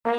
Good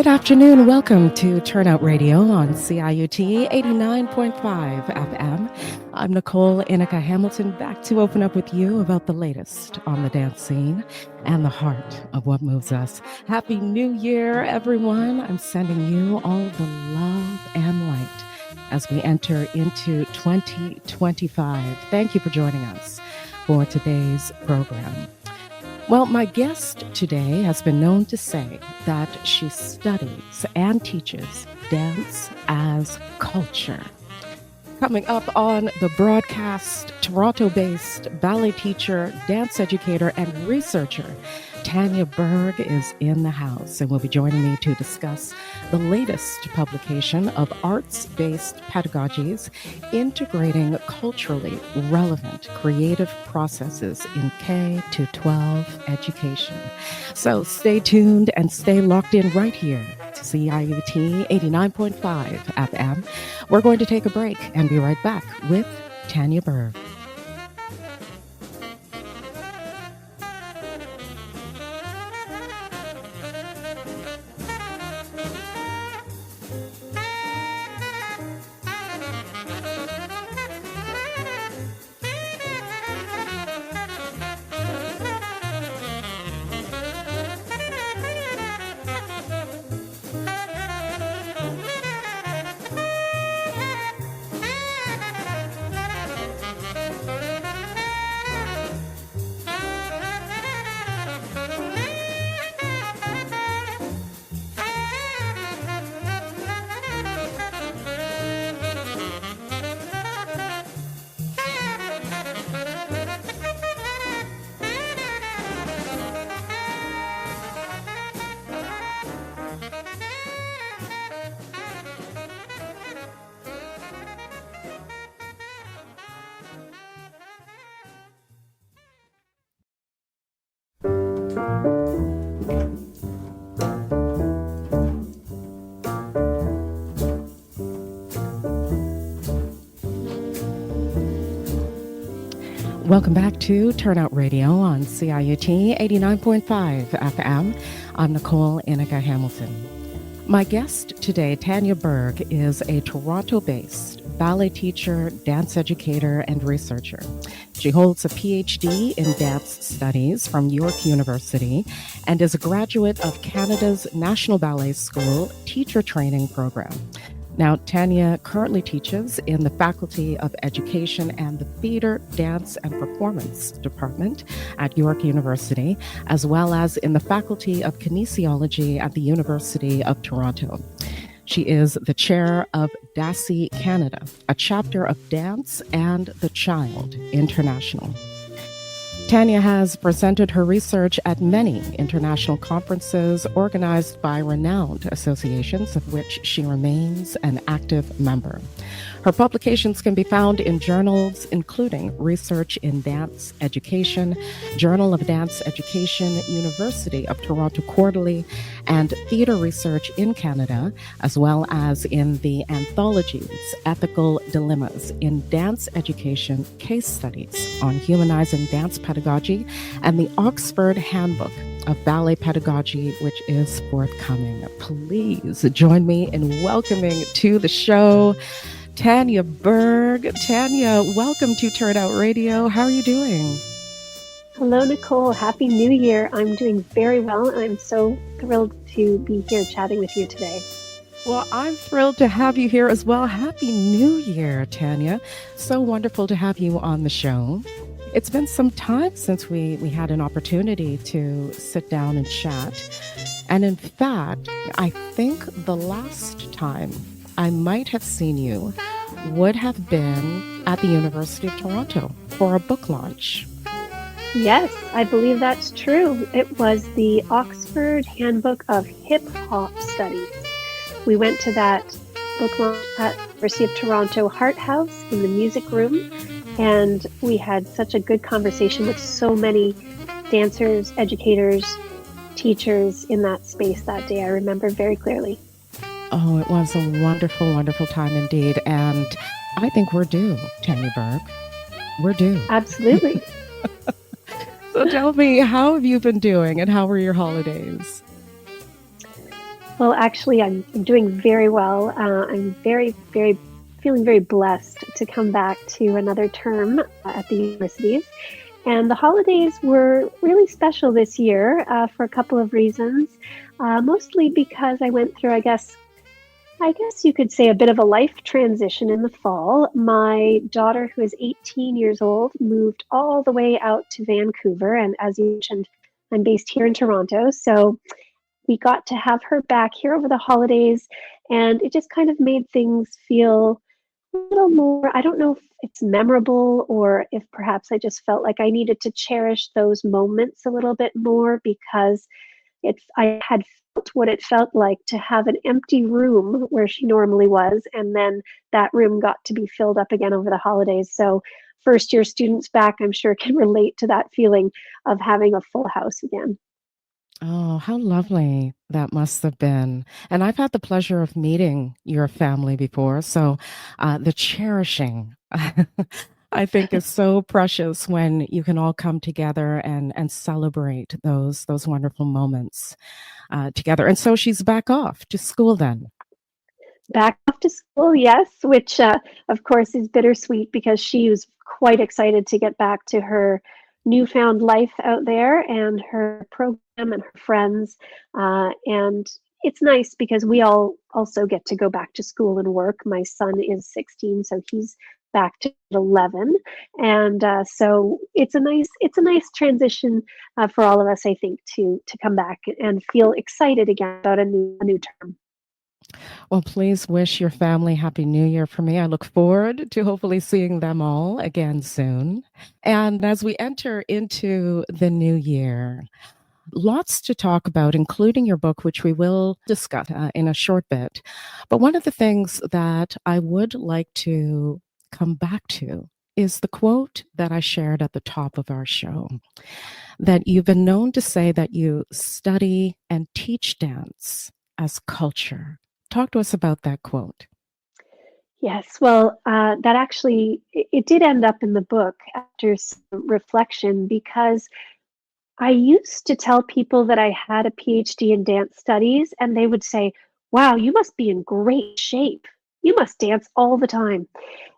afternoon. Welcome to TUYAIOUT Radio on CIUT 89.5 FM. I'm Nicole Inica Hamilton, back to open up with you about the latest on the dance scene and the heart of what moves us. Happy New Year, everyone. I'm sending you all the love and light as we enter into 2025. Thank you for joining us for today's program. Well, my guest today has been known to say that she studies and teaches dance as culture. Coming up on the broadcast, Toronto-based ballet teacher, dance educator, and researcher, Tanya Berg is in the house and will be joining me to discuss the latest publication of Arts-Based Pedagogies, integrating culturally relevant creative processes in K-12 education. So stay tuned and stay locked in right here to CIUT 89.5 FM. We're going to take a break and be right back with Tanya Berg. Welcome back to TUYAIOUT Radio on CIUT 89.5 FM. I'm Nicole Inica Hamilton. My guest today, Tanya Berg, is a Toronto-based ballet teacher, dance educator, and researcher. She holds a PhD in dance studies from York University and is a graduate of Canada's National Ballet School Teacher Training Program. Now, Tanya currently teaches in the Faculty of Education and the Theatre, Dance, and Performance Department at York University, as well as in the Faculty of Kinesiology at the University of Toronto. She is the chair of DASI Canada, a chapter of Dance and the Child International. Tanya has presented her research at many international conferences organized by renowned associations, of which she remains an active member. Her publications can be found in journals including Research in Dance Education, Journal of Dance Education, University of Toronto Quarterly, and Theatre Research in Canada, as well as in the anthologies Ethical Dilemmas in Dance Education Case Studies on Humanizing Dance Pedagogy, and the Oxford Handbook of Ballet Pedagogy, which is forthcoming. Please join me in welcoming to the show Tanya Berg. Tanya, welcome to TUYAIOUT Radio. How are you doing? Hello, Nicole. Happy New Year. I'm doing very well. I'm so thrilled to be here chatting with you today. Well, I'm thrilled to have you here as well. Happy New Year, Tanya. So wonderful to have you on the show. It's been some time since we had an opportunity to sit down and chat. And in fact, I think the last time I might have seen you would have been at the University of Toronto for a book launch. Yes, I believe that's true. It was the Oxford Handbook of Hip Hop Studies. We went to that book launch at University of Toronto Hart House in the music room, And we had such a good conversation with so many dancers, educators, teachers in that space that day. I remember very clearly. Oh, it was a wonderful, wonderful time indeed. And I think we're due, Tanya Berg. We're due. Absolutely. So tell me, how have you been doing and how were your holidays? Well, actually, I'm doing very well. I'm feeling very blessed to come back to another term at the universities. And the holidays were really special this year for a couple of reasons. Mostly because I went through, I guess you could say, a bit of a life transition in the fall. My daughter, who is 18 years old, moved all the way out to Vancouver. And as you mentioned, I'm based here in Toronto. So we got to have her back here over the holidays. And it just kind of made things feel a little more, I don't know if it's memorable or if perhaps I just felt like I needed to cherish those moments a little bit more, because I had felt what it felt like to have an empty room where she normally was, and then that room got to be filled up again over the holidays. So first year students back, I'm sure, can relate to that feeling of having a full house again. Oh, how lovely that must have been. And I've had the pleasure of meeting your family before. So the cherishing, I think, is so precious when you can all come together and celebrate those wonderful moments together. And so she's back off to school then. Back off to school, yes, which of course is bittersweet because she was quite excited to get back to her newfound life out there and her program and her friends. And it's nice because we all also get to go back to school and work. My son is 16, so he's back to 11, and so it's a nice transition for all of us, I think, to come back and feel excited again about a new term. Well, please wish your family Happy New Year for me. I look forward to hopefully seeing them all again soon. And as we enter into the new year, lots to talk about, including your book, which we will discuss in a short bit. But one of the things that I would like to come back to is the quote that I shared at the top of our show, that you've been known to say that you study and teach dance as culture. Talk to us about that quote. Yes, well, that actually it did end up in the book after some reflection, because I used to tell people that I had a PhD in dance studies, and they would say, "Wow, you must be in great shape. You must dance all the time."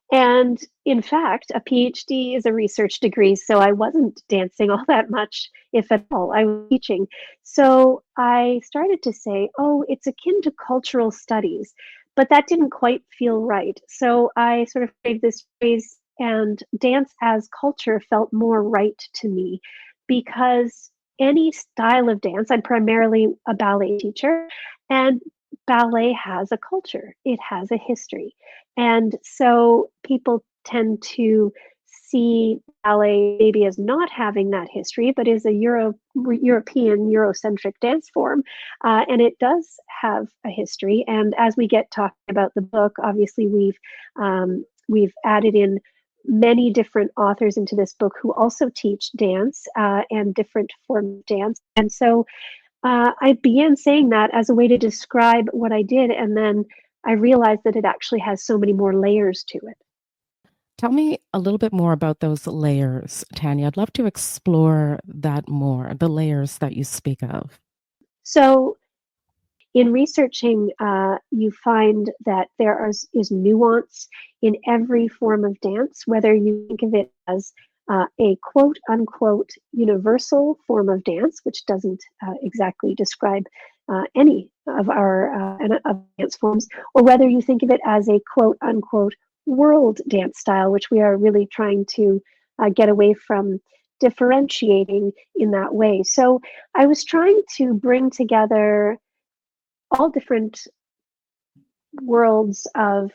And in fact, a PhD is a research degree, so I wasn't dancing all that much, if at all. I was teaching. So I started to say, oh, it's akin to cultural studies, but that didn't quite feel right. So I sort of made this phrase, and dance as culture felt more right to me, because any style of dance, I'm primarily a ballet teacher, and ballet has a culture, it has a history. And so people tend to see ballet maybe as not having that history, but is a European, Eurocentric dance form. And it does have a history. And as we get talking about the book, obviously we've added in many different authors into this book who also teach dance and different forms of dance. And so I began saying that as a way to describe what I did, and then I realized that it actually has so many more layers to it. Tell me a little bit more about those layers, Tanya. I'd love to explore that more, the layers that you speak of. So, in researching, you find that is nuance in every form of dance, whether you think of it as a quote unquote universal form of dance, which doesn't exactly describe any of our dance forms, or whether you think of it as a quote unquote world dance style, which we are really trying to get away from differentiating in that way. So I was trying to bring together all different worlds of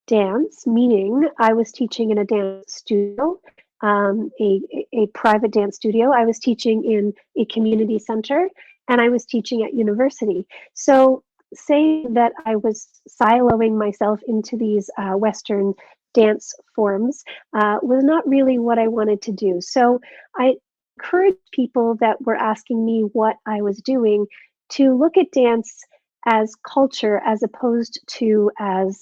dance, meaning I was teaching in a dance studio, a private dance studio. I was teaching in a community center, and I was teaching at university. So saying that I was siloing myself into these Western dance forms was not really what I wanted to do. So I encouraged people that were asking me what I was doing to look at dance as culture as opposed to as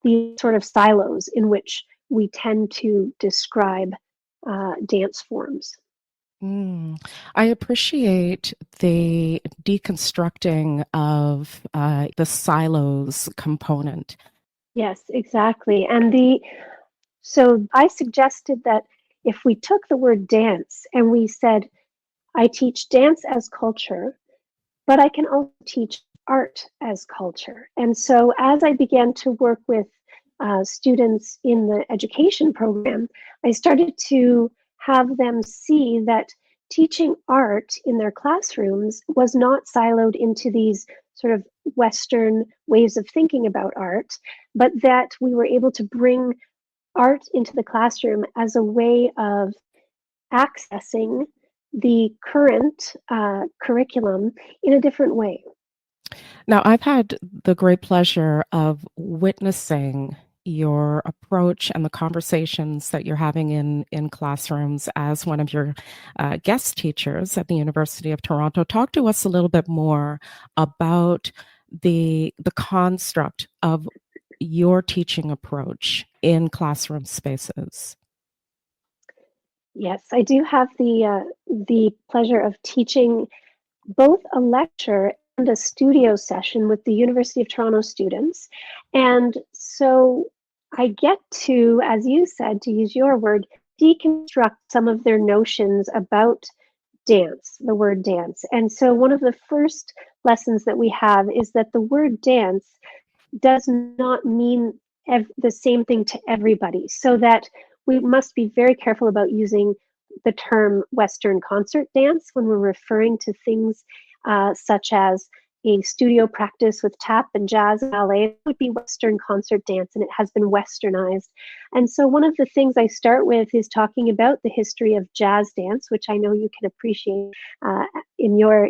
these sort of silos in which we tend to describe dance forms. I appreciate the deconstructing of the silos component. Yes, exactly. So I suggested that if we took the word dance and we said, I teach dance as culture, but I can also teach art as culture. And so as I began to work with students in the education program, I started to have them see that teaching art in their classrooms was not siloed into these sort of Western ways of thinking about art, but that we were able to bring art into the classroom as a way of accessing the current curriculum in a different way. Now, I've had the great pleasure of witnessing your approach and the conversations that you're having in classrooms as one of your guest teachers at the University of Toronto. Talk to us a little bit more about the construct of your teaching approach in classroom spaces. Yes, I do have the pleasure of teaching both a lecture and a studio session with the University of Toronto students. And so I get to, as you said, to use your word, deconstruct some of their notions about dance, the word dance. And so one of the first lessons that we have is that the word dance does not mean the same thing to everybody, so that we must be very careful about using the term Western concert dance when we're referring to things such as a studio practice with tap and jazz and ballet. It would be Western concert dance, and it has been Westernized. And so one of the things I start with is talking about the history of jazz dance, which I know you can appreciate in your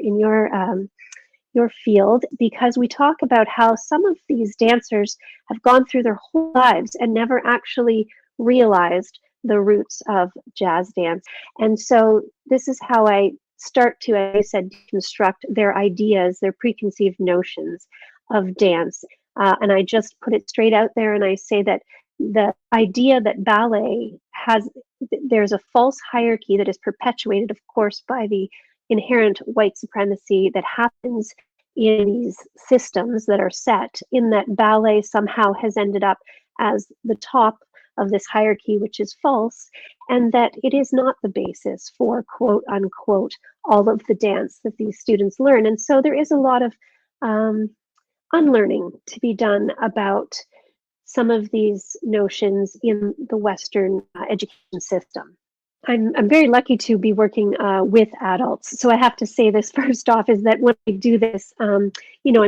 field, because we talk about how some of these dancers have gone through their whole lives and never actually realized the roots of jazz dance. And so this is how I start to, as I said, deconstruct their ideas, their preconceived notions of dance. And I just put it straight out there and I say that the idea that ballet there's a false hierarchy that is perpetuated, of course, by the inherent white supremacy that happens in these systems that are set, in that ballet somehow has ended up as the top of this hierarchy, which is false, and that it is not the basis for quote unquote all of the dance that these students learn. And so there is a lot of unlearning to be done about some of these notions in the Western education system. I'm very lucky to be working with adults. So I have to say this first off, is that when I do this, I'm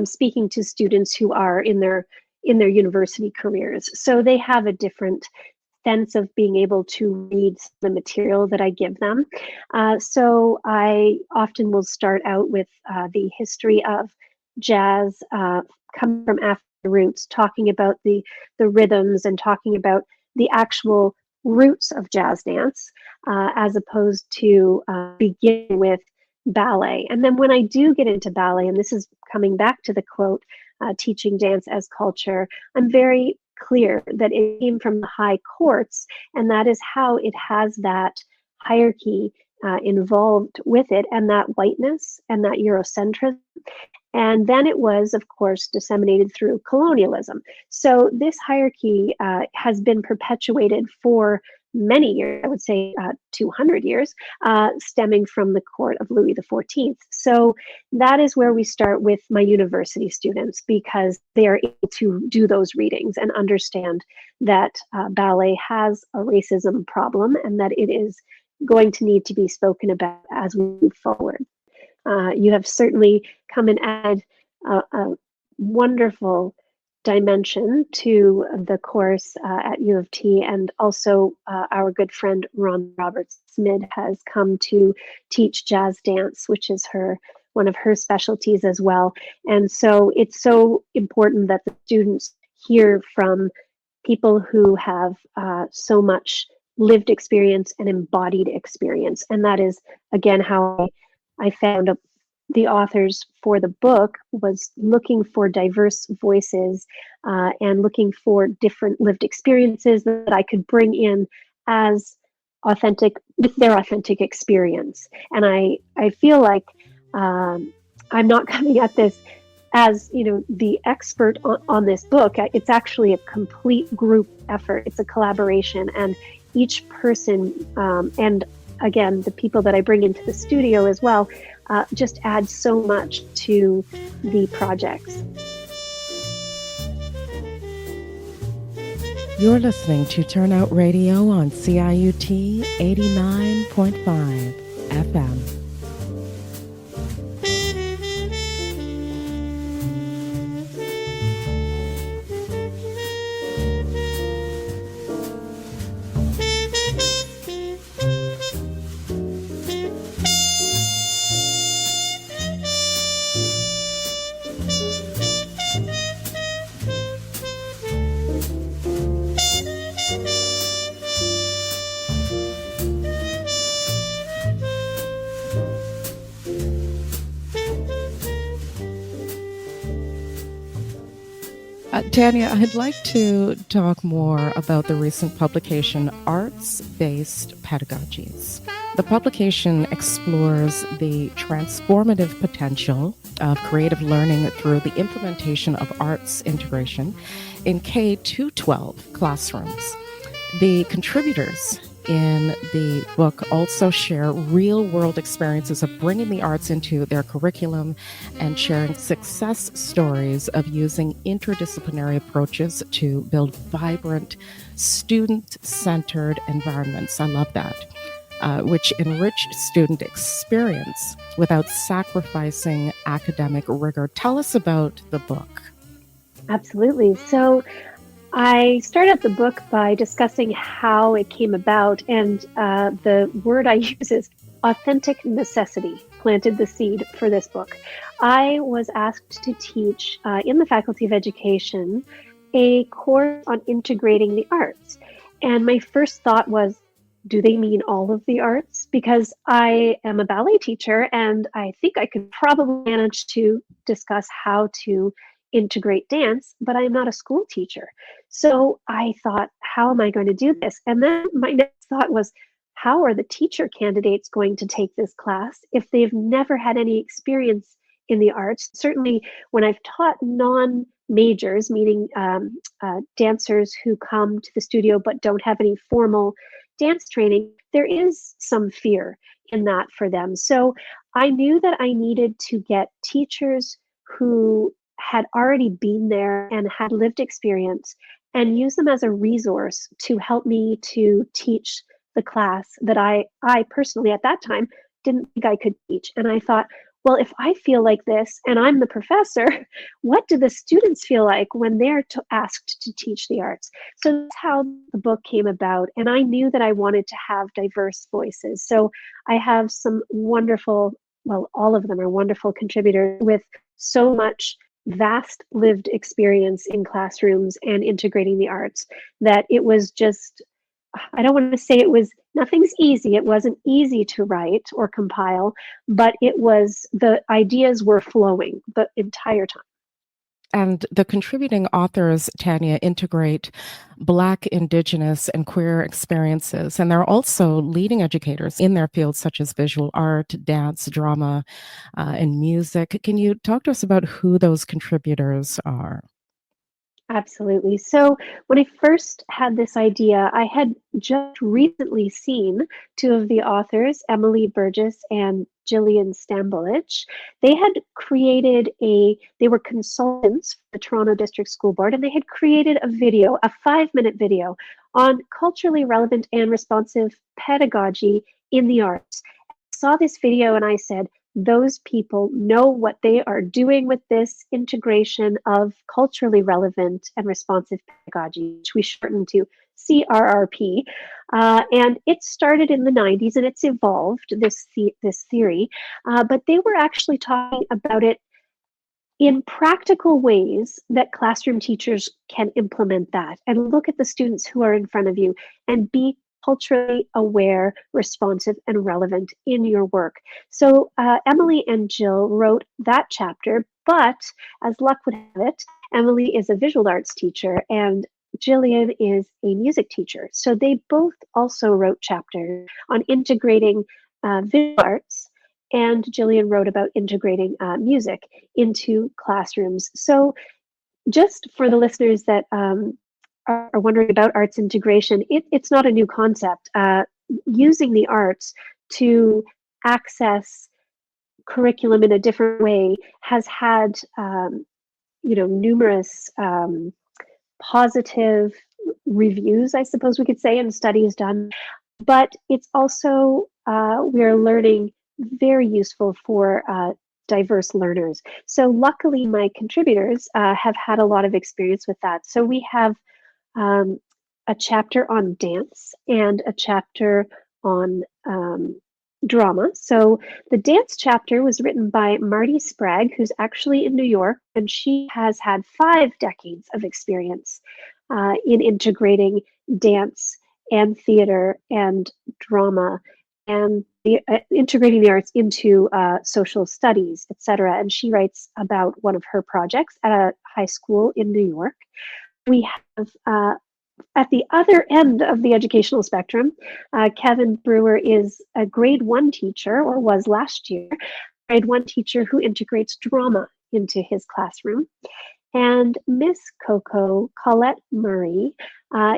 speaking to students who are in their university careers. So they have a different sense of being able to read the material that I give them. So I often will start out with the history of jazz coming from African roots, talking about the rhythms and talking about the actual roots of jazz dance, as opposed to beginning with ballet. And then when I do get into ballet, and this is coming back to the quote, teaching dance as culture, I'm very clear that it came from the high courts, and that is how it has that hierarchy involved with it, and that whiteness and that Eurocentrism. And then it was, of course, disseminated through colonialism. So this hierarchy has been perpetuated for many years, I would say 200 years, stemming from the court of Louis XIV. So that is where we start with my university students, because they are able to do those readings and understand that ballet has a racism problem and that it is going to need to be spoken about as we move forward. You have certainly come and add a wonderful dimension to the course at U of T, and also our good friend Ron Roberts-Smith has come to teach jazz dance, which is one of her specialties as well. And so it's so important that the students hear from people who have so much lived experience and embodied experience. And that is, again, how I found the authors for the book, was looking for diverse voices and looking for different lived experiences that I could bring in as authentic, with their authentic experience. And I feel like I'm not coming at this as, you know, the expert on this book. It's actually a complete group effort. It's a collaboration, and each person, and again, the people that I bring into the studio as well, just add so much to the projects. You're listening to Turnout Radio on CIUT 89.5 FM. Tanya, I'd like to talk more about the recent publication, Arts-Based Pedagogies. The publication explores the transformative potential of creative learning through the implementation of arts integration in K-12 classrooms. The contributors in the book also share real-world experiences of bringing the arts into their curriculum and sharing success stories of using interdisciplinary approaches to build vibrant, student-centered environments. I love that. Which enrich student experience without sacrificing academic rigor. Tell us about the book. Absolutely. So I started the book by discussing how it came about, and the word I use is authentic necessity planted the seed for this book. I was asked to teach in the Faculty of Education a course on integrating the arts. And my first thought was, do they mean all of the arts? Because I am a ballet teacher, and I think I could probably manage to discuss how to integrate dance, but I am not a school teacher. So I thought, how am I going to do this? And then my next thought was, how are the teacher candidates going to take this class if they've never had any experience in the arts? Certainly when I've taught non-majors, meaning dancers who come to the studio but don't have any formal dance training, there is some fear in that for them. So I knew that I needed to get teachers who had already been there and had lived experience and use them as a resource to help me to teach the class that I personally at that time didn't think I could teach. And I thought, well, if I feel like this and I'm the professor, what do the students feel like when they're asked to teach the arts? So that's how the book came about. And I knew that I wanted to have diverse voices. So I have some wonderful, well, all of them are wonderful contributors with so much vast lived experience in classrooms and integrating the arts that it was just, I don't want to say it was, nothing's easy. It wasn't easy to write or compile, but it was, the ideas were flowing the entire time. And the contributing authors, Tanya, integrate Black, Indigenous, and queer experiences. And they're also leading educators in their fields, such as visual art, dance, drama, and music. Can you talk to us about who those contributors are? Absolutely. So when I first had this idea, I had just recently seen two of the authors, Emily Burgess and Jillian Stambulich. They had created they were consultants for the Toronto District School Board, and they had created a video, a 5-minute video on culturally relevant and responsive pedagogy in the arts. I saw this video and I said, those people know what they are doing with this integration of culturally relevant and responsive pedagogy, which we shorten to CRRP. And it started in the 90s and it's evolved, this theory, but they were actually talking about it in practical ways that classroom teachers can implement that, and look at the students who are in front of you and be culturally aware, responsive, and relevant in your work. So Emily and Jill wrote that chapter, but as luck would have it, Emily is a visual arts teacher and Jillian is a music teacher. So they both also wrote chapters on integrating visual arts, and Jillian wrote about integrating music into classrooms. So just for the listeners that are wondering about arts integration, it's not a new concept. Using the arts to access curriculum in a different way has had numerous positive reviews, I suppose we could say, and studies done. But it's also, we're learning, very useful for diverse learners. So luckily my contributors have had a lot of experience with that. So we have a chapter on dance and a chapter on drama. So the dance chapter was written by Marty Sprague, who's actually in New York, and she has had 5 decades of experience in integrating dance and theater and drama and integrating the arts into social studies, etc. And she writes about one of her projects at a high school in New York. We have at the other end of the educational spectrum, Kevin Brewer is a grade 1 teacher, or was last year, grade 1 teacher who integrates drama into his classroom. And Miss Coco, Colette Murray,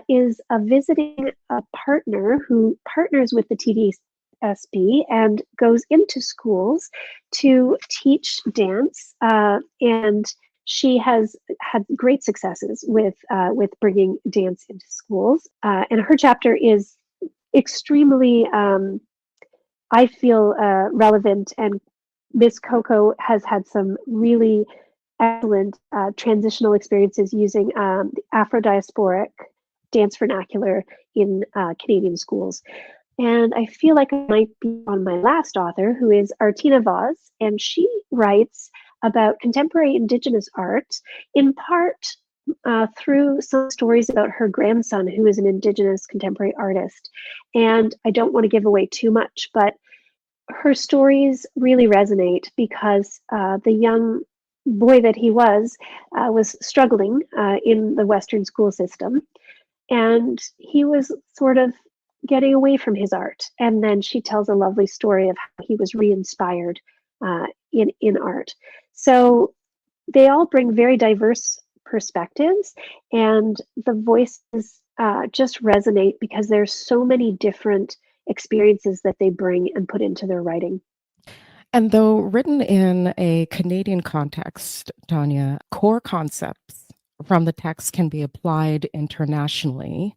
is a visiting partner who partners with the TDSB and goes into schools to teach dance, and she has had great successes with bringing dance into schools, and her chapter is extremely, I feel, relevant. And Miss Coco has had some really excellent transitional experiences using the Afro-diasporic dance vernacular in Canadian schools. And I feel like I might be on my last author, who is Artina Vaz, and she writes about contemporary Indigenous art, in part through some stories about her grandson, who is an Indigenous contemporary artist. And I don't want to give away too much, but her stories really resonate because the young boy that he was struggling in the Western school system, and he was sort of getting away from his art. And then she tells a lovely story of how he was re-inspired in art. So they all bring very diverse perspectives, and the voices just resonate because there's so many different experiences that they bring and put into their writing. And though written in a Canadian context, Tanya, core concepts from the text can be applied internationally.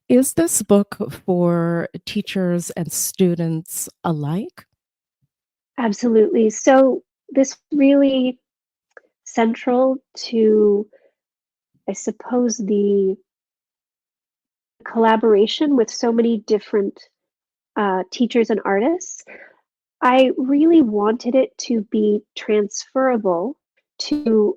Is this book for teachers and students alike? Absolutely. So this really central to, I suppose, the collaboration with so many different teachers and artists. I really wanted it to be transferable to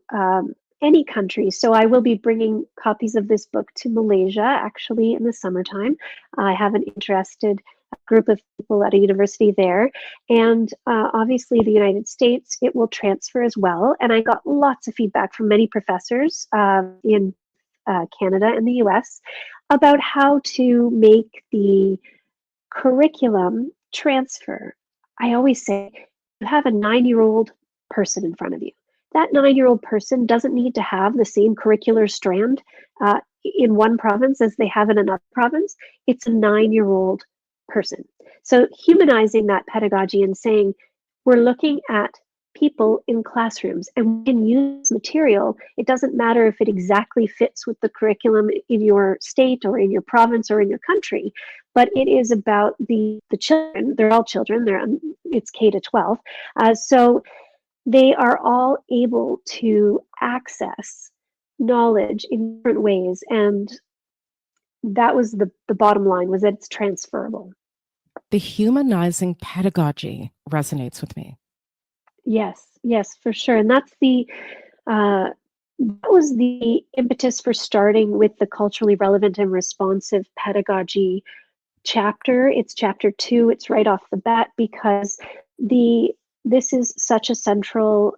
any country. So I will be bringing copies of this book to Malaysia, actually, in the summertime. I have an interested group of people at a university there. And obviously the United States, it will transfer as well. And I got lots of feedback from many professors in Canada and the US about how to make the curriculum transfer. I always say, you have a 9-year-old person in front of you. That 9-year-old person doesn't need to have the same curricular strand in one province as they have in another province. It's a 9-year-old person. So humanizing that pedagogy and saying, we're looking at people in classrooms and we can use material. It doesn't matter if it exactly fits with the curriculum in your state or in your province or in your country, but it is about the children. They're all children. It's K to 12. So they are all able to access knowledge in different ways. And that was the bottom line, was that it's transferable. The humanizing pedagogy resonates with me. Yes, for sure. And uh, that was the impetus for starting with the culturally relevant and responsive pedagogy chapter. It's chapter 2. It's right off the bat because the this is such a central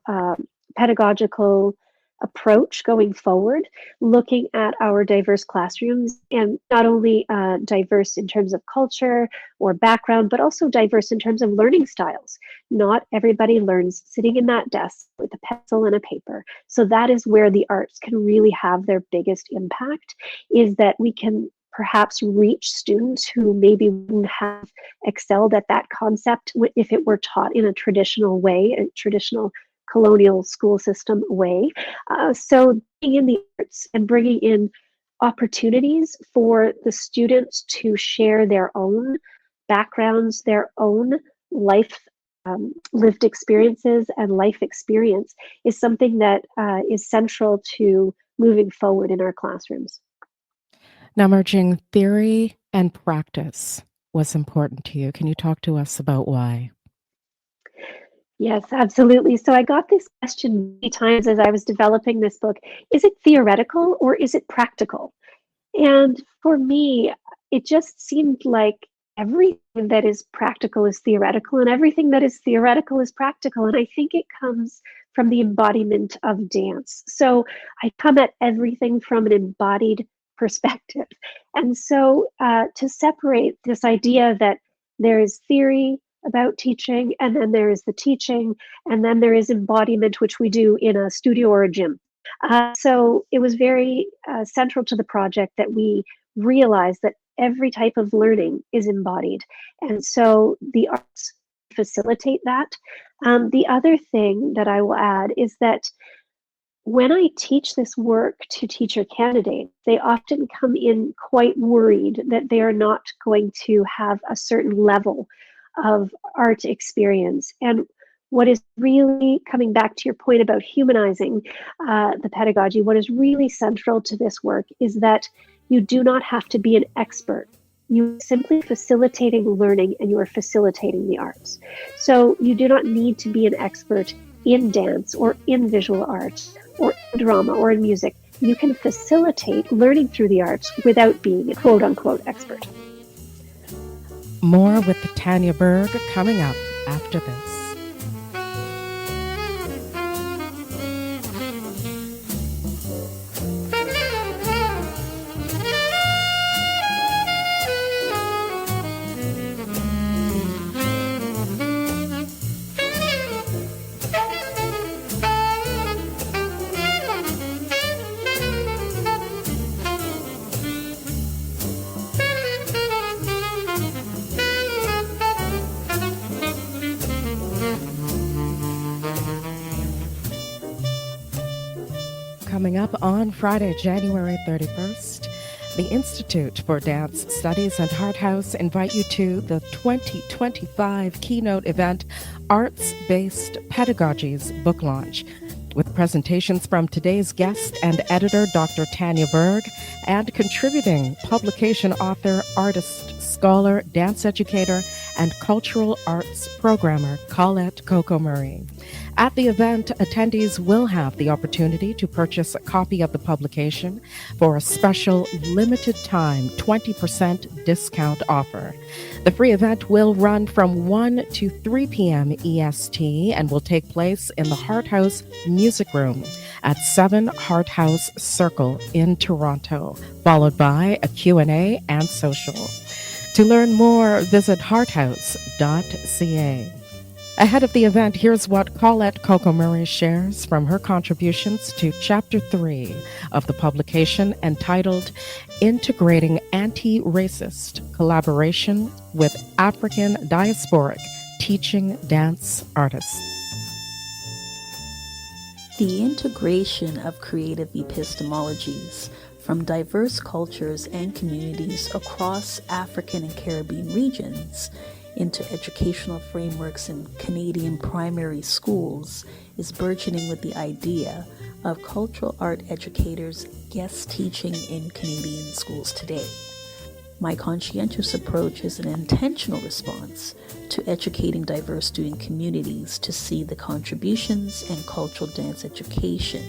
pedagogical approach going forward, looking at our diverse classrooms, and not only diverse in terms of culture or background, but also diverse in terms of learning styles. Not everybody learns sitting in that desk with a pencil and a paper. So that is where the arts can really have their biggest impact, is that we can perhaps reach students who maybe wouldn't have excelled at that concept if it were taught in a traditional way, a traditional colonial school system way. So being in the arts and bringing in opportunities for the students to share their own backgrounds, their own life lived experiences and life experience is something that is central to moving forward in our classrooms. Now, merging theory and practice was important to you. Can you talk to us about why? Yes, absolutely. So I got this question many times as I was developing this book. Is it theoretical or is it practical? And for me, it just seemed like everything that is practical is theoretical, and everything that is theoretical is practical. And I think it comes from the embodiment of dance. So I come at everything from an embodied perspective. And so to separate this idea that there is theory about teaching, and then there is the teaching, and then there is embodiment, which we do in a studio or a gym. So it was very central to the project that we realized that every type of learning is embodied. And so the arts facilitate that. The other thing that I will add is that when I teach this work to teacher candidates, they often come in quite worried that they are not going to have a certain level of art experience. And what is really, coming back to your point about humanizing the pedagogy, what is really central to this work is that you do not have to be an expert. You are simply facilitating learning, and you are facilitating the arts. So you do not need to be an expert in dance or in visual arts or in drama or in music. You can facilitate learning through the arts without being a quote unquote expert. More with Tanya Berg coming up after this. Coming up on Friday, January 31st, the Institute for Dance Studies and Art House invite you to the 2025 keynote event, Arts-Based Pedagogies book launch, with presentations from today's guest and editor, Dr. Tanya Berg, and contributing publication author, artist, scholar, dance educator, and cultural arts programmer, Colette Coco-Murray. At the event, attendees will have the opportunity to purchase a copy of the publication for a special limited time 20% discount offer. The free event will run from 1 to 3 p.m. EST and will take place in the Hart House Music Room at 7 Hart House Circle in Toronto, followed by a Q&A and social. To learn more, visit hearthouse.ca. Ahead of the event, here's what Colette Coco-Murray shares from her contributions to Chapter 3 of the publication entitled Integrating Anti-Racist Collaboration with African Diasporic Teaching Dance Artists. The integration of creative epistemologies from diverse cultures and communities across African and Caribbean regions into educational frameworks in Canadian primary schools is burgeoning with the idea of cultural art educators guest teaching in Canadian schools today. My conscientious approach is an intentional response to educating diverse student communities to see the contributions in cultural dance education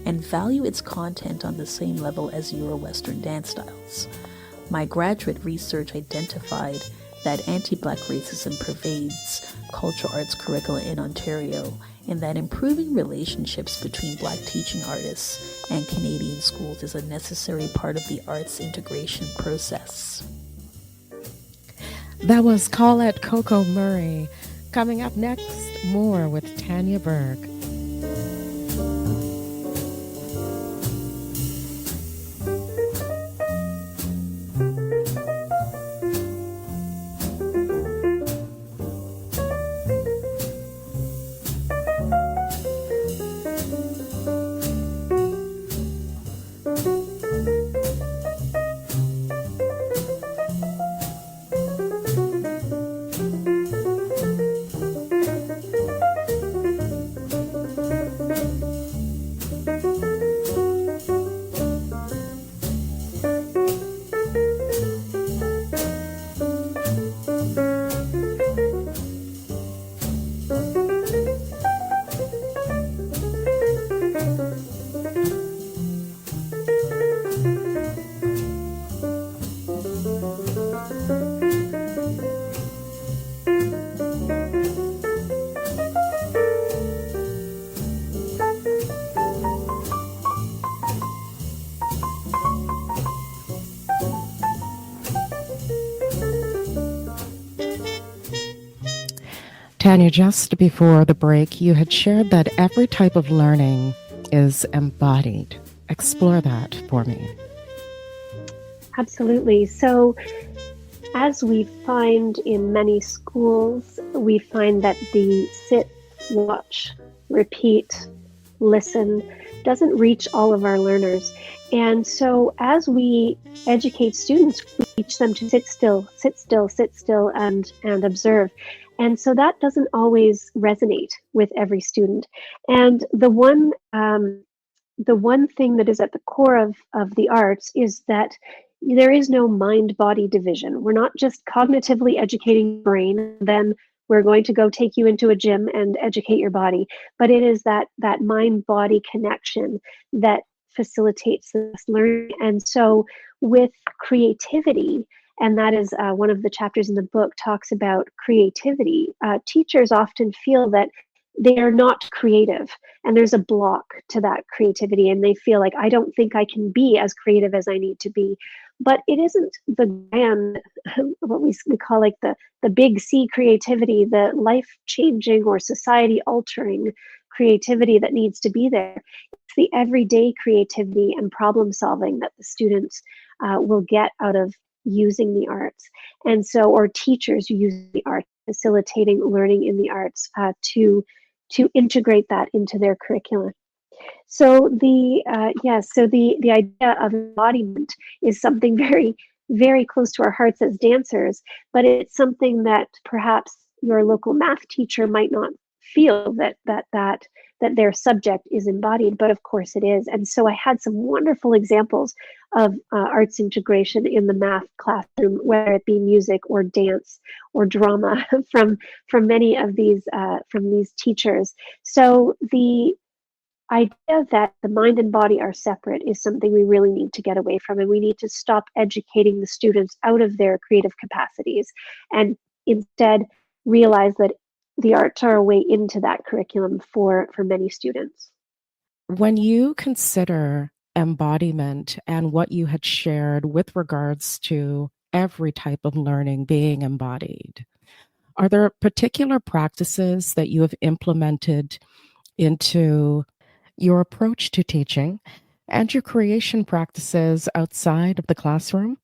and value its content on the same level as Euro-Western dance styles. My graduate research identified that anti-Black racism pervades cultural arts curricula in Ontario, and that improving relationships between Black teaching artists and Canadian schools is a necessary part of the arts integration process. That was Colette Coco Murray. Coming up next, more with Tanya Berg. Tanya, just before the break, you had shared that every type of learning is embodied. Explore that for me. Absolutely. So, as we find in many schools, we find that the sit, watch, repeat, listen doesn't reach all of our learners. And so as we educate students, we teach them to sit still, and observe. And so that doesn't always resonate with every student. And the one thing that is at the core of the arts is that there is no mind-body division. We're not just cognitively educating the brain, and then we're going to go take you into a gym and educate your body. But it is that mind-body connection that facilitates this learning. And so with creativity, and that is one of the chapters in the book talks about creativity, teachers often feel that they are not creative, and there's a block to that creativity, and they feel like, I don't think I can be as creative as I need to be. But it isn't the grand, what we call like the big C creativity, the life-changing or society-altering creativity that needs to be there. It's the everyday creativity and problem-solving that the students will get out of using the arts. And so, or teachers use the arts, facilitating learning in the arts to integrate that into their curriculum. So the idea of embodiment is something very, very close to our hearts as dancers, but it's something that perhaps your local math teacher might not feel that their subject is embodied, but of course it is. And so I had some wonderful examples of arts integration in the math classroom, whether it be music or dance or drama from many of these teachers. So the idea that the mind and body are separate is something we really need to get away from, and we need to stop educating the students out of their creative capacities and instead realize that the arts are a way into that curriculum for many students. When you consider embodiment and what you had shared with regards to every type of learning being embodied, are there particular practices that you have implemented into your approach to teaching and your creation practices outside of the classroom?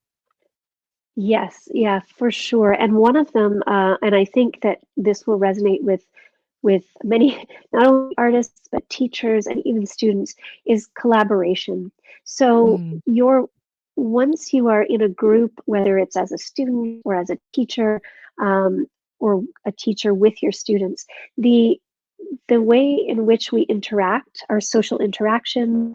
Yes, yeah, for sure. And one of them, and I think that this will resonate with many, not only artists, but teachers and even students, is collaboration. So once you are in a group, whether it's as a student or as a teacher, or a teacher with your students, the way in which we interact, our social interaction,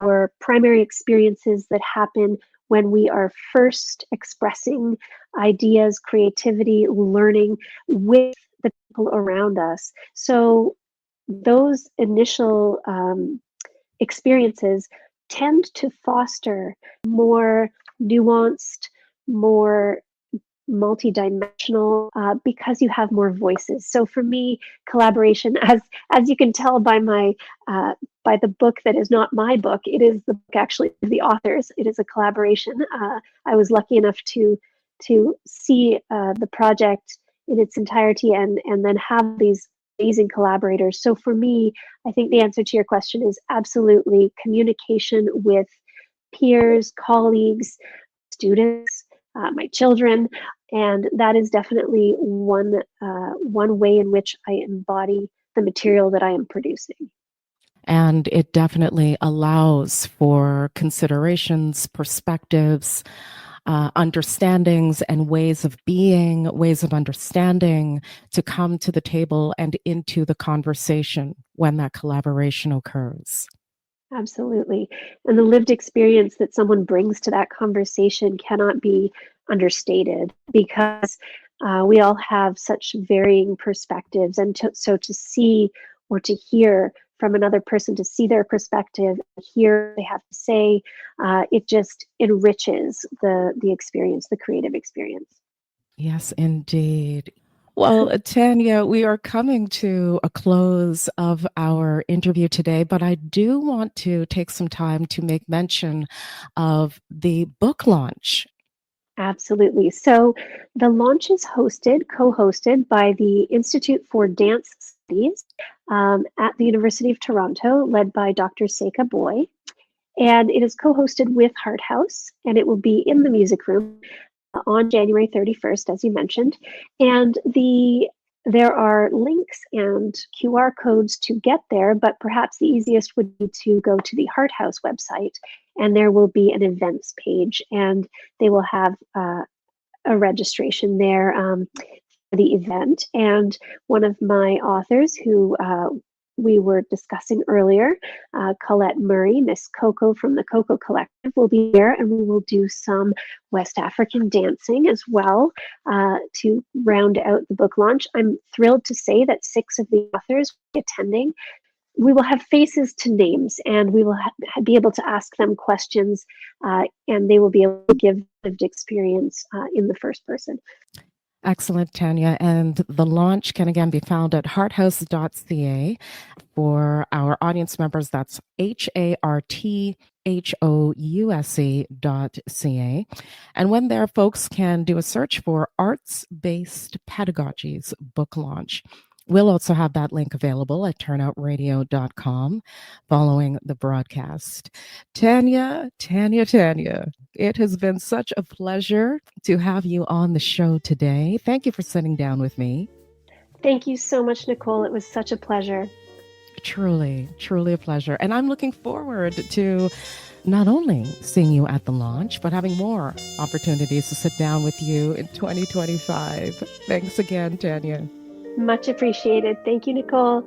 our primary experiences that happen when we are first expressing ideas, creativity, learning with the people around us. So those initial experiences tend to foster more nuanced, more multidimensional, because you have more voices. So for me, collaboration, as you can tell by my by the book that is not my book, it is the book actually of the authors. It is a collaboration. I was lucky enough to see the project in its entirety and then have these amazing collaborators. So for me, I think the answer to your question is absolutely communication with peers, colleagues, students, my children, and that is definitely one way in which I embody the material that I am producing. And it definitely allows for considerations, perspectives, understandings, and ways of being, ways of understanding to come to the table and into the conversation when that collaboration occurs. Absolutely. And the lived experience that someone brings to that conversation cannot be understated, because we all have such varying perspectives. And so to see or to hear from another person, to see their perspective, hear what they have to say, it just enriches the experience, the creative experience. Yes, indeed. Well, Tanya, we are coming to a close of our interview today, but I do want to take some time to make mention of the book launch. Absolutely. So the launch is co-hosted by the Institute for Dance Studies at the University of Toronto, led by Dr. Seika Boy. And it is co-hosted with Heart House, and it will be in the music room on January 31st, as you mentioned. And there are links and QR codes to get there, but perhaps the easiest would be to go to the Heart House website, and there will be an events page, and they will have a registration there for the event. And one of my authors who we were discussing earlier, Colette Murray, Miss Coco from the Coco Collective, will be there, and we will do some West African dancing as well to round out the book launch. I'm thrilled to say that 6 of the authors will be attending. We will have faces to names, and we will be able to ask them questions, and they will be able to give lived experience in the first person. Excellent, Tanya. And the launch can again be found at hearthouse.ca. For our audience members, that's HARTHOUSE.ca. And when there, folks can do a search for Arts-Based Pedagogies book launch. We'll also have that link available at turnoutradio.com following the broadcast. Tanya, it has been such a pleasure to have you on the show today. Thank you for sitting down with me. Thank you so much, Nicole. It was such a pleasure. Truly a pleasure. And I'm looking forward to not only seeing you at the launch, but having more opportunities to sit down with you in 2025. Thanks again, Tanya. Much appreciated. Thank you, Nicole.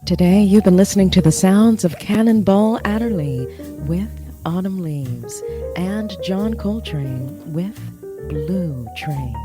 Today, you've been listening to the sounds of Cannonball Adderley with Autumn Leaves and John Coltrane with Blue Train.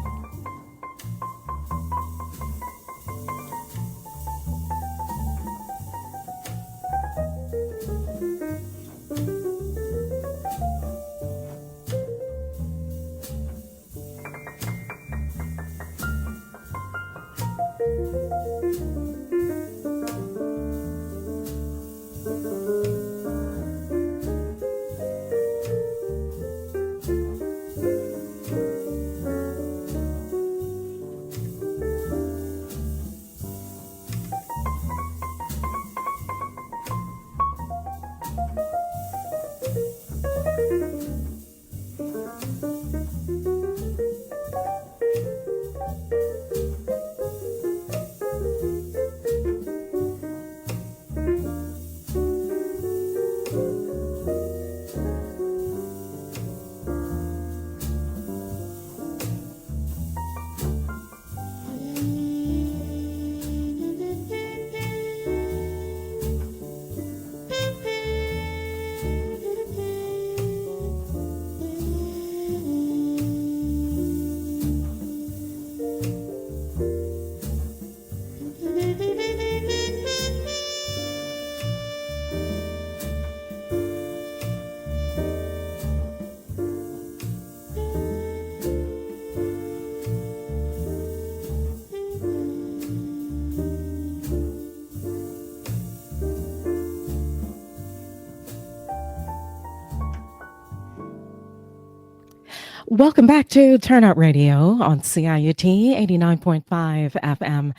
Welcome back to Turnout Radio on CIUT 89.5 FM.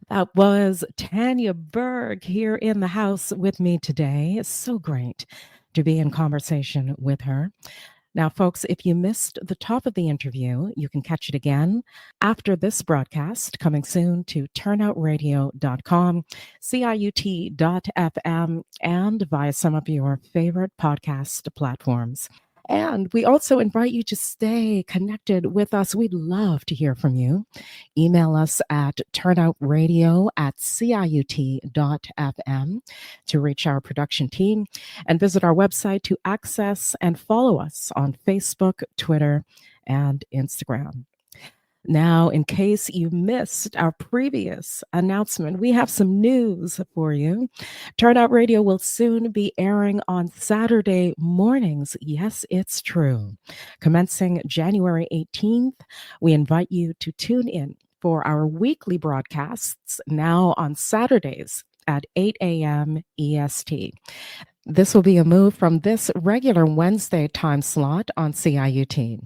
That was Tanya Berg here in the house with me today. It's so great to be in conversation with her. Now, folks, if you missed the top of the interview, you can catch it again after this broadcast, coming soon to turnoutradio.com, CIUT.FM, and via some of your favorite podcast platforms. And we also invite you to stay connected with us. We'd love to hear from you. Email us at turnoutradio@ciut.fm to reach our production team, and visit our website to access and follow us on Facebook, Twitter, and Instagram. Now, in case you missed our previous announcement, we have some news for you. Turnout Radio will soon be airing on Saturday mornings. Yes, it's true. Commencing January 18th, we invite you to tune in for our weekly broadcasts now on Saturdays at 8 a.m. EST. This will be a move from this regular Wednesday time slot on CIUT.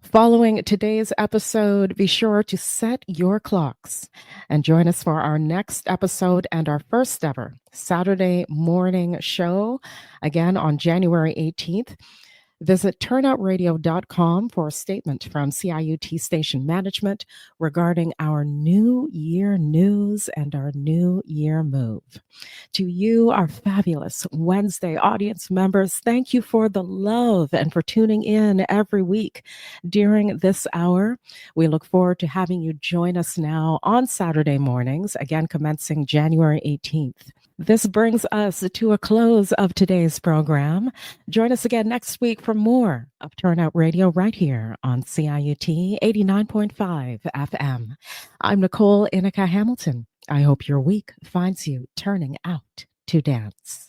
Following today's episode, be sure to set your clocks and join us for our next episode and our first ever Saturday morning show, again on January 18th. Visit turnoutradio.com for a statement from CIUT station management regarding our New Year news and our New Year move. To you, our fabulous Wednesday audience members, thank you for the love and for tuning in every week during this hour. We look forward to having you join us now on Saturday mornings, again commencing January 18th. This brings us to a close of today's program. Join us again next week for more of Turnout Radio right here on CIUT 89.5 FM. I'm Nicole Inica Hamilton. I hope your week finds you turning out to dance.